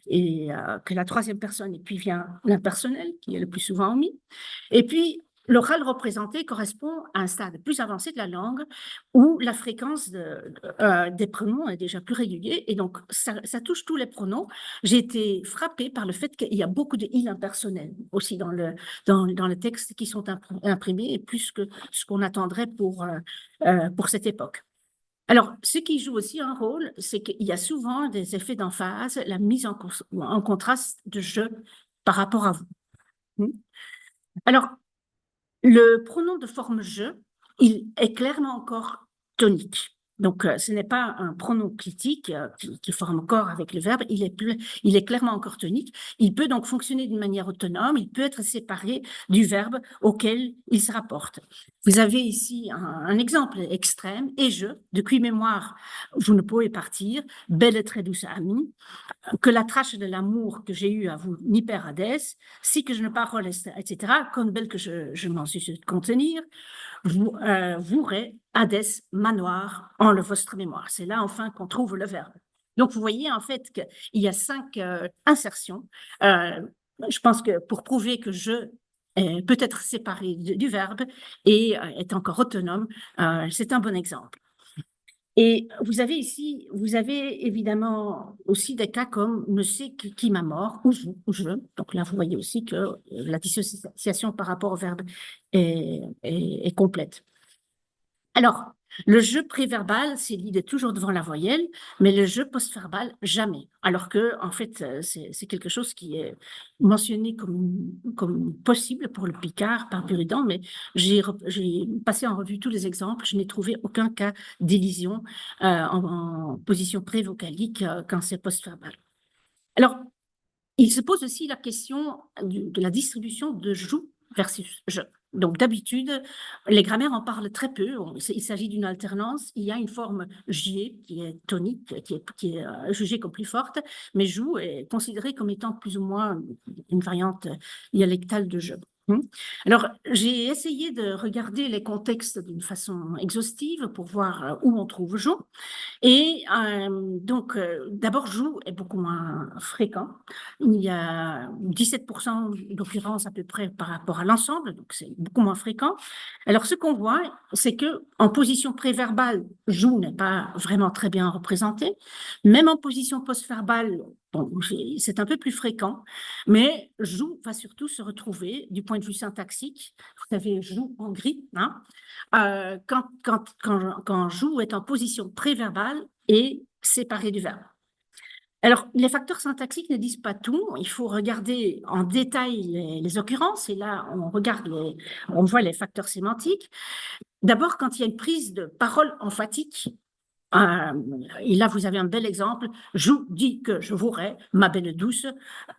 et que la troisième personne, et puis vient l'impersonnel qui est le plus souvent omis. Et puis, l'oral représenté correspond à un stade plus avancé de la langue où la fréquence des pronoms est déjà plus régulière, et donc ça touche tous les pronoms. J'ai été frappée par le fait qu'il y a beaucoup de « il » impersonnels aussi dans les textes qui sont imprimés, et plus que ce qu'on attendrait pour cette époque. Alors, ce qui joue aussi un rôle, c'est qu'il y a souvent des effets d'emphase, la mise en contraste de « je » par rapport à vous. Alors, le pronom de forme « je », il est clairement encore tonique. Donc, ce n'est pas un pronom clitique qui forme corps avec le verbe, il est clairement encore tonique. Il peut donc fonctionner d'une manière autonome, il peut être séparé du verbe auquel il se rapporte. Vous avez ici un exemple extrême, « et je, depuis mémoire, vous ne pouvez partir, belle et très douce amie, que la trace de l'amour que j'ai eu à vous n'y perd Hadès, si que je ne parole, etc., comme belle que je m'en suis contenir, vouerez Hadès manoir en le vostre mémoire. » C'est là enfin qu'on trouve le verbe. Donc vous voyez en fait qu'il y a 5 insertions. Je pense que pour prouver que je peut être séparé du verbe et est encore autonome, c'est un bon exemple. Et vous avez ici, vous avez évidemment aussi des cas comme ne sais qui m'a mort ou je. Donc là, vous voyez aussi que la dissociation par rapport au verbe est complète. Alors, le jeu préverbal, c'est l'idée toujours devant la voyelle, mais le jeu postverbal, jamais. Alors que, en fait, c'est quelque chose qui est mentionné comme possible pour le Picard par Buridan, mais j'ai passé en revue tous les exemples, je n'ai trouvé aucun cas d'élision en position prévocalique quand c'est postverbal. Alors, il se pose aussi la question de la distribution de joue versus je. Donc, d'habitude, les grammaires en parlent très peu. Il s'agit d'une alternance. Il y a une forme j qui est tonique, qui est jugée comme plus forte, mais joue est considérée comme étant plus ou moins une variante dialectale de je. Alors, j'ai essayé de regarder les contextes d'une façon exhaustive pour voir où on trouve joue. Et donc, d'abord, joue est beaucoup moins fréquent. Il y a 17% d'occurrences à peu près par rapport à l'ensemble, donc c'est beaucoup moins fréquent. Alors, ce qu'on voit, c'est que en position préverbale, joue n'est pas vraiment très bien représenté. Même en position postverbale, bon, c'est un peu plus fréquent, mais joue va surtout se retrouver du point de vue syntaxique. Vous savez, joue en gris, hein, quand joue est en position préverbale et séparé du verbe. Alors, les facteurs syntaxiques ne disent pas tout. Il faut regarder en détail les occurrences. Et là, on voit les facteurs sémantiques. D'abord, quand il y a une prise de parole emphatique, et là, vous avez un bel exemple. Je vous dis que je voudrais, ma belle douce.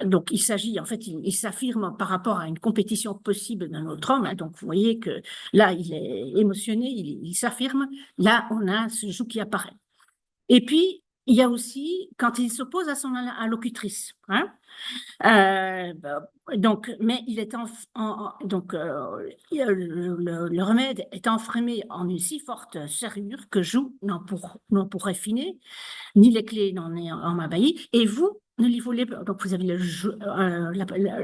Donc, il s'agit, en fait, il s'affirme par rapport à une compétition possible d'un autre homme. Hein. Donc, vous voyez que là, il est émotionné, il s'affirme. Là, on a ce je qui apparaît. Et puis, il y a aussi quand il s'oppose à son allocutrice. Hein. Donc, mais il est donc le remède est enfermé en une si forte serrure que joue n'en pourrait finir, ni les clés n'en est en m'abbailli. Et vous ne l'y voulez pas. Donc, vous avez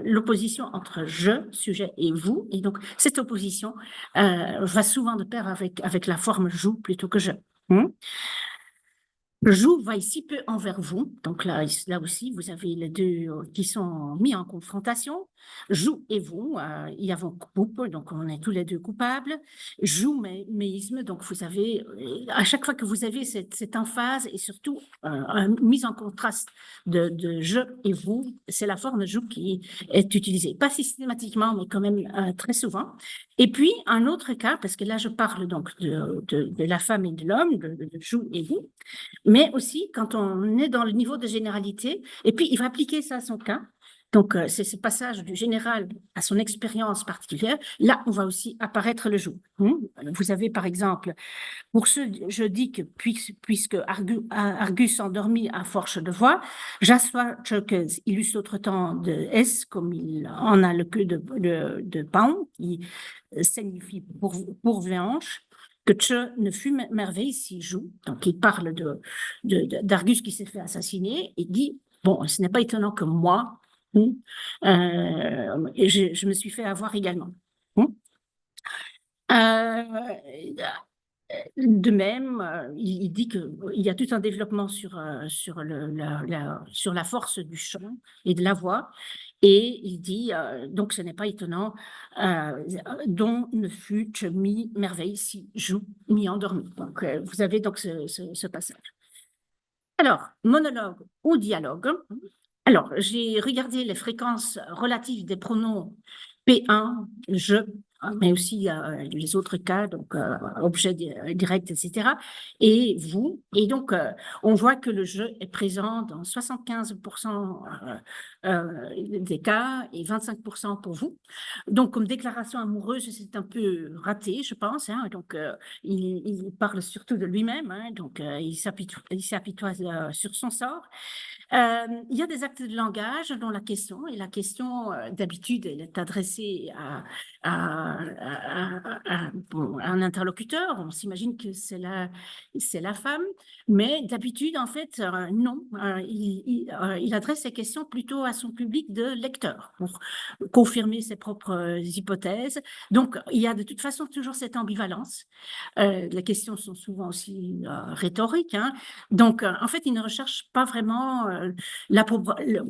l'opposition entre je, sujet, et vous. Et donc, cette opposition va souvent de pair avec la forme joue plutôt que je. Joue va ici peu envers vous. Donc là aussi, vous avez les deux qui sont mis en confrontation. Joue et vous, il y a vos couple, donc on est tous les deux coupables. Joue, méisme, donc vous avez, à chaque fois que vous avez cette emphase et surtout une mise en contraste de je et vous, c'est la forme joue qui est utilisée. Pas systématiquement, mais quand même très souvent. Et puis, un autre cas, parce que là, je parle donc de la femme et de l'homme, de joue et vous, mais aussi quand on est dans le niveau de généralité, et puis il va appliquer ça à son cas. Donc, c'est ce passage du général à son expérience particulière. Là, on va aussi apparaître le joug. Vous avez, par exemple, pour ce, je dis que puisque Argus endormi à force de voix, j'assois que illustre autre temps de S, comme il en a le queue de paon, qui signifie pourvéanche, que Tche ne fut merveille s'il joue. Donc, il parle d'Argus qui s'est fait assassiner et dit, bon, ce n'est pas étonnant que moi, et je me suis fait avoir également. De même, il dit qu'il y a tout un développement sur la force du chant et de la voix. Et il dit, donc ce n'est pas étonnant, dont ne fut mis merveille si joue mis endormi. Donc, vous avez donc ce passage. Alors, monologue ou dialogue. Alors, j'ai regardé les fréquences relatives des pronoms P1, je, mais aussi les autres cas, donc objet direct, etc. Et vous. Et donc, on voit que le je est présent dans 75% des cas et 25% pour vous. Donc, comme déclaration amoureuse, c'est un peu raté, je pense. Hein. Donc, il parle surtout de lui-même. Hein. Donc, il s'apitoie sur son sort. Il y a des actes de langage dont la question, et la question d'habitude, elle est adressée bon, à un interlocuteur. On s'imagine que c'est la femme, mais d'habitude, en fait, non. Il adresse ses questions plutôt à son public de lecteurs pour confirmer ses propres hypothèses. Donc, il y a de toute façon toujours cette ambivalence. Les questions sont souvent aussi rhétoriques, hein. Donc, en fait, il ne recherche pas vraiment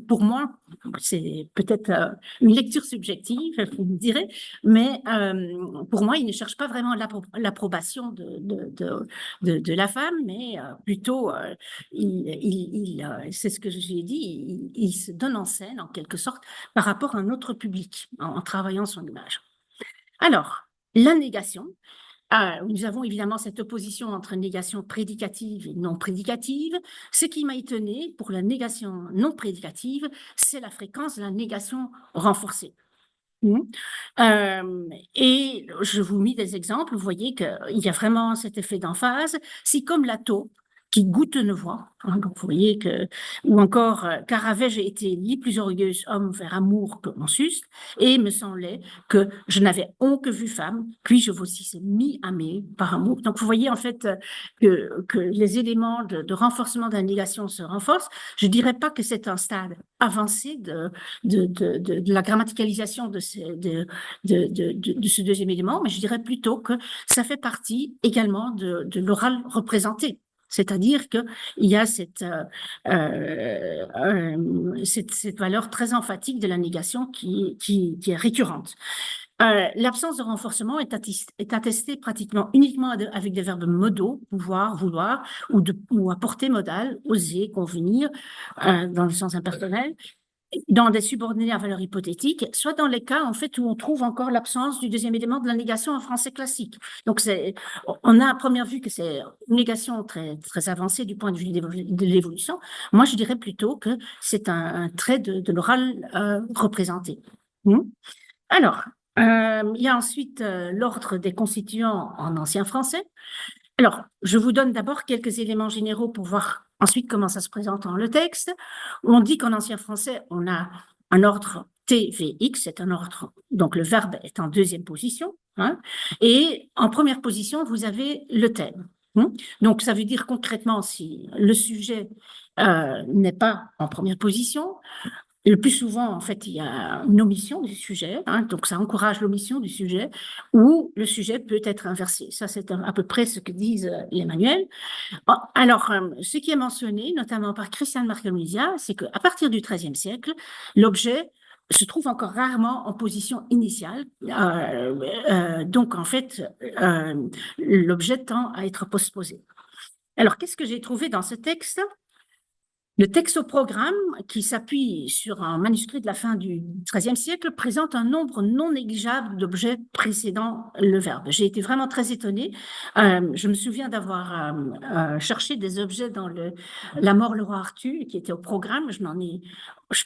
pour moi, c'est peut-être une lecture subjective, vous me direz, mais pour moi, il ne cherche pas vraiment l'approbation de la femme, mais plutôt, c'est ce que j'ai dit, il se donne en scène, en quelque sorte, par rapport à un autre public, en travaillant son image. Alors, la négation. Nous avons évidemment cette opposition entre négation prédicative et non prédicative. Ce qui m'a étonné pour la négation non prédicative, c'est la fréquence de la négation renforcée. Et je vous mis des exemples, vous voyez qu'il y a vraiment cet effet d'emphase. Si comme la taupe, qui goûte ne voit, hein, donc vous voyez que, ou encore, car avais-je été ni plus orgueilleuse homme vers amour que mon suste, et me semblait que je n'avais honte que vue femme, puis je voici mis aimer par amour. Donc vous voyez en fait que les éléments de renforcement de la négation se renforcent. Je dirais pas que c'est un stade avancé de la grammaticalisation de ce deuxième élément, mais je dirais plutôt que ça fait partie également de l'oral représenté. C'est-à-dire qu'il y a cette valeur très emphatique de la négation qui est récurrente. L'absence de renforcement est attestée pratiquement uniquement avec des verbes modaux, pouvoir, vouloir, ou à portée modale, oser, convenir, dans le sens impersonnel, dans des subordonnés à valeur hypothétique, soit dans les cas en fait où on trouve encore l'absence du deuxième élément de la négation en français classique. Donc on a à première vue que c'est une négation très très avancée du point de vue de l'évolution. Moi, je dirais plutôt que c'est un trait de l'oral représenté. Alors, il y a ensuite l'ordre des constituants en ancien français. Alors, je vous donne d'abord quelques éléments généraux pour voir ensuite comment ça se présente dans le texte. On dit qu'en ancien français, on a un ordre TVX, c'est un ordre, donc le verbe est en deuxième position, hein, et en première position, vous avez le thème. Donc, ça veut dire concrètement, si le sujet n'est pas en première position, le plus souvent, en fait, il y a une omission du sujet, hein, donc ça encourage l'omission du sujet, ou le sujet peut être inversé. Ça, c'est à peu près ce que disent les manuels. Alors, ce qui est mentionné, notamment par Christian Marcamisia, c'est qu'à partir du XIIIe siècle, l'objet se trouve encore rarement en position initiale. Donc, en fait, l'objet tend à être postposé. Alors, qu'est-ce que j'ai trouvé dans ce texte ? Le textoprogramme, qui s'appuie sur un manuscrit de la fin du XIIIe siècle, présente un nombre non négligeable d'objets précédant le verbe. J'ai été vraiment très étonnée. Je me souviens d'avoir cherché des objets dans La mort, le roi Arthur, qui était au programme.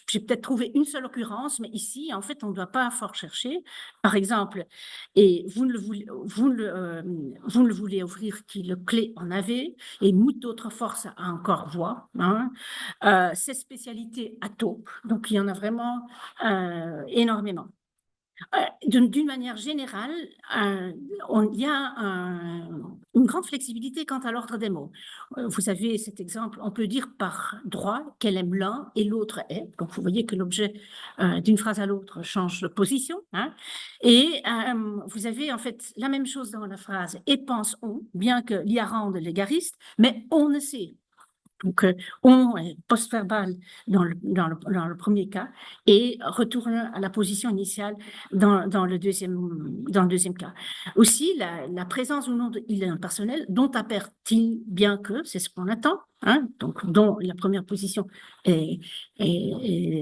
J'ai peut-être trouvé une seule occurrence, mais ici, en fait, on ne doit pas fort chercher. Par exemple, et vous ne le voulez ouvrir qui le clé en avait, et moult d'autres forces à encore voix, hein. Ces spécialités à taupe, donc il y en a vraiment énormément. D'une manière générale, il y a une grande flexibilité quant à l'ordre des mots. Vous avez cet exemple, on peut dire par droit qu'elle aime l'un et l'autre est. Donc vous voyez que l'objet d'une phrase à l'autre change de position, hein. Et vous avez en fait la même chose dans la phrase et pense on, bien que l'y rende l'égariste, mais on ne sait. Donc, on est post-verbal dans le premier cas et retourne à la position initiale dans le deuxième cas. Aussi, la présence ou non de il impersonnel, dont appert-il bien que, c'est ce qu'on attend, hein, donc dont la première position est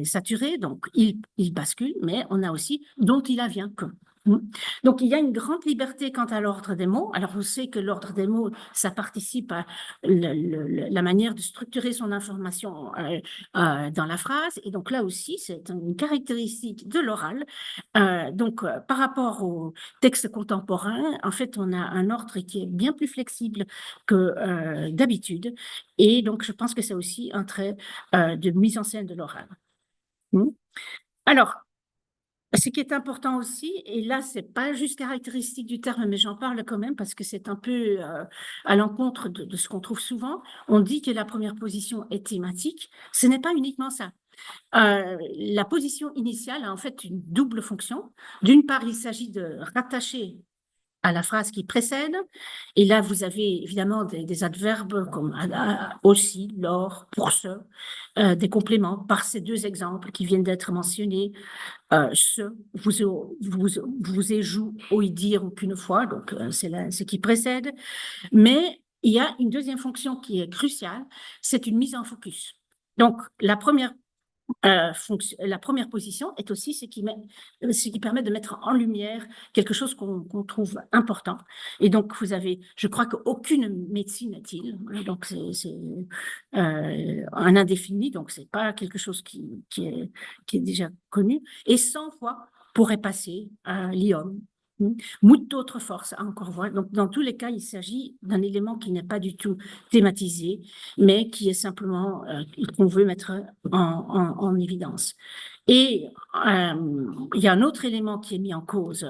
saturée, donc il bascule, mais on a aussi dont il advient que. Mm. Donc, il y a une grande liberté quant à l'ordre des mots. Alors, on sait que l'ordre des mots, ça participe à la manière de structurer son information dans la phrase. Et donc, là aussi, c'est une caractéristique de l'oral. Par rapport au texte contemporain, en fait, on a un ordre qui est bien plus flexible que d'habitude. Et donc, je pense que c'est aussi un trait de mise en scène de l'oral. Mm. Alors, ce qui est important aussi, et là, c'est pas juste caractéristique du terme, mais j'en parle quand même parce que c'est un peu à l'encontre de ce qu'on trouve souvent. On dit que la première position est thématique. Ce n'est pas uniquement ça. La position initiale a en fait une double fonction. D'une part, il s'agit de rattacher à la phrase qui précède. Et là, vous avez évidemment des adverbes comme aussi, lors, pour ce, des compléments par ces deux exemples qui viennent d'être mentionnés. Ce vous ai joue au y dire aucune fois, donc c'est ce qui précède. Mais il y a une deuxième fonction qui est cruciale, c'est une mise en focus. Donc, la première position est aussi ce qui permet de mettre en lumière quelque chose qu'on trouve important. Et donc, vous avez, je crois qu'aucune médecine n'est-il, donc c'est un indéfini, donc c'est pas quelque chose qui est déjà connu. Et 100 fois pourrait passer l'ium. Moult d'autres forces, encore voir. Donc, dans tous les cas, il s'agit d'un élément qui n'est pas du tout thématisé, mais qui est simplement qu'on veut mettre en évidence. Et il y a un autre élément qui est mis en cause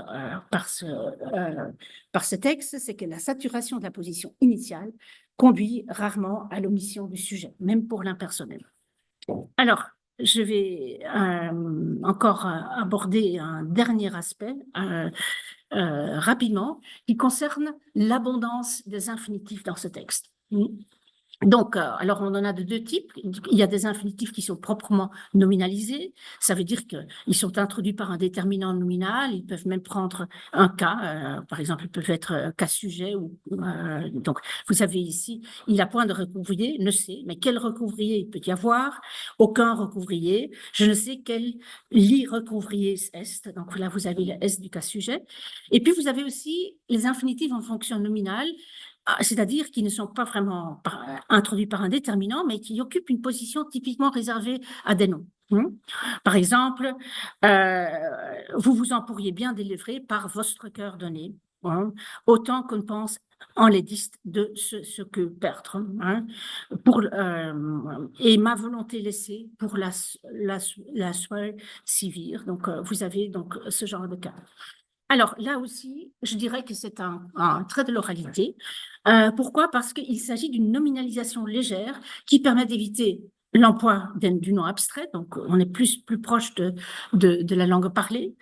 par ce texte, c'est que la saturation de la position initiale conduit rarement à l'omission du sujet, même pour l'impersonnel. Alors, je vais encore aborder un dernier aspect rapidement qui concerne l'abondance des infinitifs dans ce texte. Donc, alors on en a de deux types. Il y a des infinitifs qui sont proprement nominalisés. Ça veut dire qu'ils sont introduits par un déterminant nominal. Ils peuvent même prendre un cas. Par exemple, ils peuvent être cas sujet. Donc, vous savez ici, il a point de recouvrier, ne sait, mais quel recouvrier il peut y avoir? Aucun recouvrier. Je ne sais quel lit recouvrier est. Donc là, vous avez le S du cas sujet. Et puis, vous avez aussi les infinitifs en fonction nominale, c'est-à-dire qui ne sont pas vraiment introduits par un déterminant, mais qui occupent une position typiquement réservée à des noms. Par exemple, vous vous en pourriez bien délivrer par votre cœur donné, autant qu'on pense en l'édiste de ce que perdre, et ma volonté laissée pour la soie civile. Donc, vous avez donc ce genre de cas. Alors là aussi, je dirais que c'est un trait de l'oralité. Pourquoi? Parce qu'il s'agit d'une nominalisation légère qui permet d'éviter l'emploi du nom abstrait, donc on est plus proche de la langue parlée.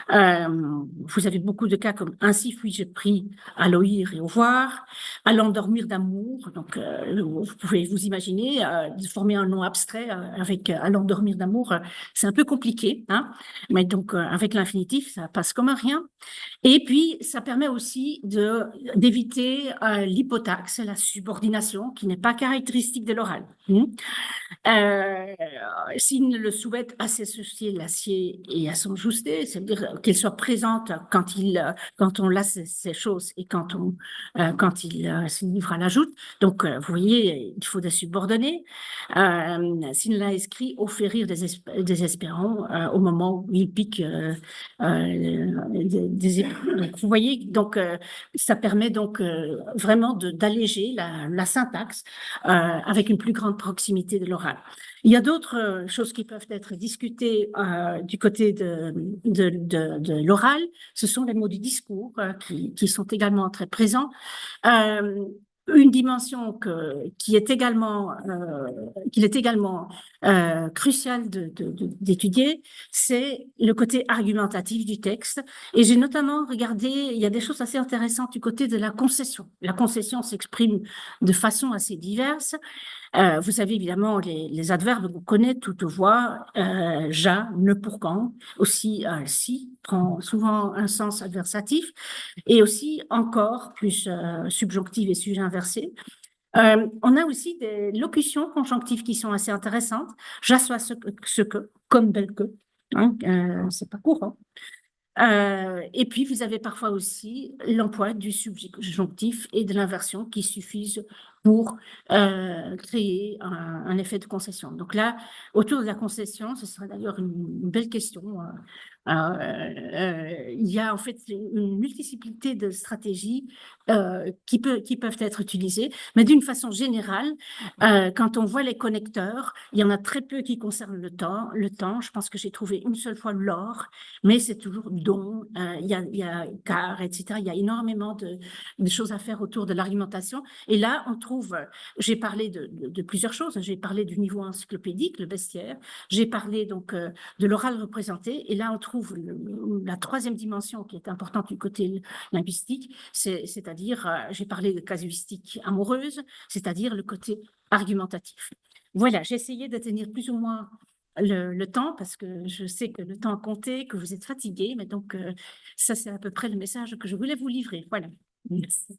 Vous avez beaucoup de cas comme ainsi puis-je pris à l'oïr et au voir, à l'endormir d'amour. Donc, vous pouvez vous imaginer de former un nom abstrait avec à l'endormir d'amour, c'est un peu compliqué, hein, mais donc avec l'infinitif, ça passe comme un rien. Et puis, ça permet aussi d'éviter l'hypotaxe, la subordination, qui n'est pas caractéristique de l'oral. S'il ne le souhaite à s'associer l'acier et à son justé, c'est-à-dire qu'elle soit présente quand on laisse ces choses et quand il se livre à la joute. Donc, vous voyez, il faut des subordonnés. S'il l'a inscrit au férir des espérants au moment où il pique des éperons. Donc, vous voyez, donc, ça permet donc vraiment d'alléger la syntaxe avec une plus grande proximité de l'oral. Il y a d'autres choses qui peuvent être discutées du côté de l'oral. Ce sont les mots du discours qui sont également très présents. Une dimension qu'il est également crucial d'étudier, c'est le côté argumentatif du texte. Et j'ai notamment regardé, il y a des choses assez intéressantes du côté de la concession. La concession s'exprime de façon assez diverse. Vous avez évidemment les adverbes qu'on connaît, toutefois, ja, ne, pour quand, aussi si prend souvent un sens adversatif, et aussi encore plus subjonctif et sujet inversé. On a aussi des locutions conjonctives qui sont assez intéressantes. J'assois ce que, comme bel que, c'est pas courant. Et puis, vous avez parfois aussi l'emploi du subjonctif et de l'inversion qui suffisent pour créer un effet de concession. Donc là, autour de la concession, ce serait d'ailleurs une belle question. Il y a en fait une multiplicité de stratégies qui peuvent être utilisées, mais d'une façon générale, quand on voit les connecteurs, il y en a très peu qui concernent le temps. Je pense que j'ai trouvé une seule fois l'or, mais c'est toujours dont, il y a car, etc. Il y a énormément de choses à faire autour de l'argumentation. Et là, on trouve, j'ai parlé de plusieurs choses. J'ai parlé du niveau encyclopédique, le bestiaire. J'ai parlé donc de l'oral représenté. Et là, on trouve la troisième dimension qui est importante du côté linguistique, c'est-à-dire, j'ai parlé de casuistique amoureuse, c'est-à-dire le côté argumentatif. Voilà, j'ai essayé de tenir plus ou moins le temps parce que je sais que le temps comptait, que vous êtes fatigué, mais donc ça c'est à peu près le message que je voulais vous livrer. Voilà. Merci.